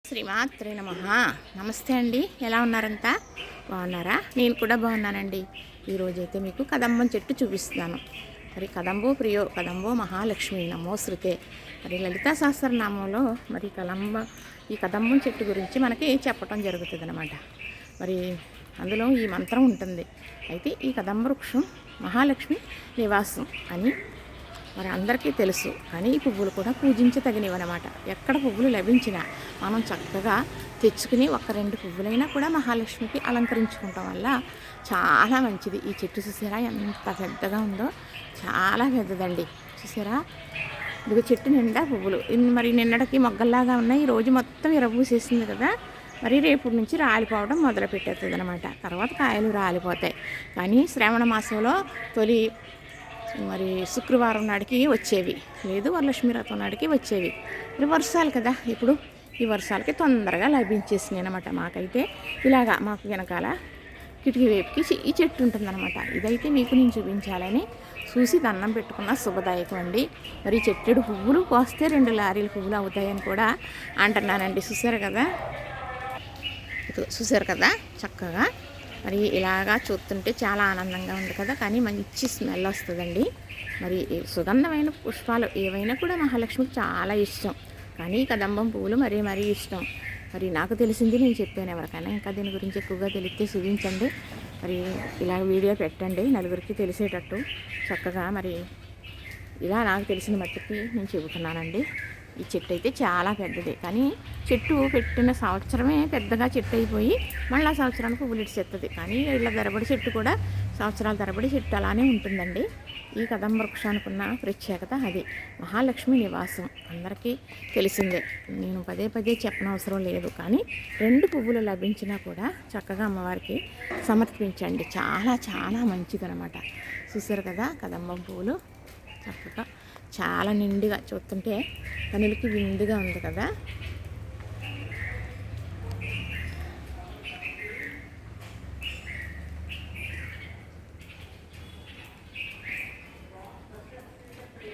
శ్రీమాత్రే నమః. నమస్తే అండి, ఎలా ఉన్నారంతా? బాగున్నారా? నేను కూడా బాగున్నానండి. ఈరోజైతే మీకు కదంబం చెట్టు చూపిస్తున్నాను. మరి కదంబో ప్రియో కదంబో మహాలక్ష్మి నమో శృతే. మరి లలితా సహస్రనామంలో మరి ఈ కదంబం చెట్టు గురించి మనకి చెప్పటం జరుగుతుంది అనమాట. మరి అందులో ఈ మంత్రం ఉంటుంది. అయితే ఈ కదంబ వృక్షం మహాలక్ష్మి నివాసం అని మరి అందరికీ తెలుసు. కానీ ఈ పువ్వులు కూడా పూజించదగినవన్నమాట. ఎక్కడ పువ్వులు లభించినా మనం చక్కగా తెచ్చుకుని ఒక 2 పువ్వులైనా కూడా మహాలక్ష్మికి అలంకరించుకోవటం వల్ల చాలా మంచిది. ఈ చెట్టు చూసారా ఎంత పెద్దగా ఉందో, చాలా పెద్దదండి. చూసారా, ఇది చెట్టు నిండా పువ్వులు. మరి నిన్నటికి మొగ్గల్లాగా ఉన్నాయి, ఈరోజు మొత్తం విరబూసేసింది కదా. మరి రేపు నుంచి రాలిపోవడం మొదలు పెట్టేస్తుంది అనమాట. తర్వాత కాయలు రాలిపోతాయి. కానీ శ్రావణ మాసంలో తొలి మరి శుక్రవారం నాడికి వచ్చేవి, లేదు వరలక్ష్మి వ్రతం నాడికి వచ్చేవి. మరి వర్షాలు కదా ఇప్పుడు, ఈ వర్షాలకి తొందరగా లభించేసినాయి అనమాట. మాకైతే ఇలాగా మాకు వెనకాల కిటికీ వైపుకి ఈ చెట్టు ఉంటుందన్నమాట. ఇదైతే మీకు నేను చూపించాలని చూసి దండం పెట్టుకున్న శుభదాయకం అండి. మరి చెట్టెడు పువ్వులు కోస్తే 2 లారీల పువ్వులు అవుతాయని కూడా అంటున్నానండి. చూసారు కదా చక్కగా. మరి ఇలాగా చూస్తుంటే చాలా ఆనందంగా ఉంది కదా. కానీ మంచి స్మెల్ వస్తుందండి. మరి సుగంధమైన పుష్పాలు ఏవైనా కూడా మహాలక్ష్మికి చాలా ఇష్టం. కానీ కదంబం పువ్వులు మరీ ఇష్టం. మరి నాకు తెలిసింది నేను చెప్పాను. ఎవరికైనా ఇంకా దీని గురించి ఎక్కువగా తెలిస్తే చూపించండి. మరి ఇలా వీడియో పెట్టండి, నలుగురికి తెలిసేటట్టు చక్కగా. మరి ఇలా నాకు తెలిసిన మట్టుకి నేను చెబుతున్నానండి. ఈ చెట్టు అయితే చాలా పెద్దది. కానీ చెట్టు పెట్టిన సంవత్సరమే పెద్దగా చెట్టు అయిపోయి మళ్ళీ సంవత్సరానికి పువ్వులు ఇచ్చేస్తుంది. కానీ ఇలా తరబడి చెట్టు కూడా సంవత్సరాల తరబడి చెట్టు అలానే ఉంటుందండి. ఈ కదంబ వృక్షానికి ఉన్న ప్రత్యేకత అది. మహాలక్ష్మి నివాసం అందరికీ తెలిసిందే, నేను పదే చెప్పనవసరం లేదు. కానీ 2 పువ్వులు లభించినా కూడా చక్కగా అమ్మవారికి సమర్పించండి. చాలా చాలా మంచిదనమాట. చూసారు కదా కదంబం పువ్వులు చక్కగా చాలా నిండుగా చూస్తుంటే కనులకి విందుగా ఉంది కదా.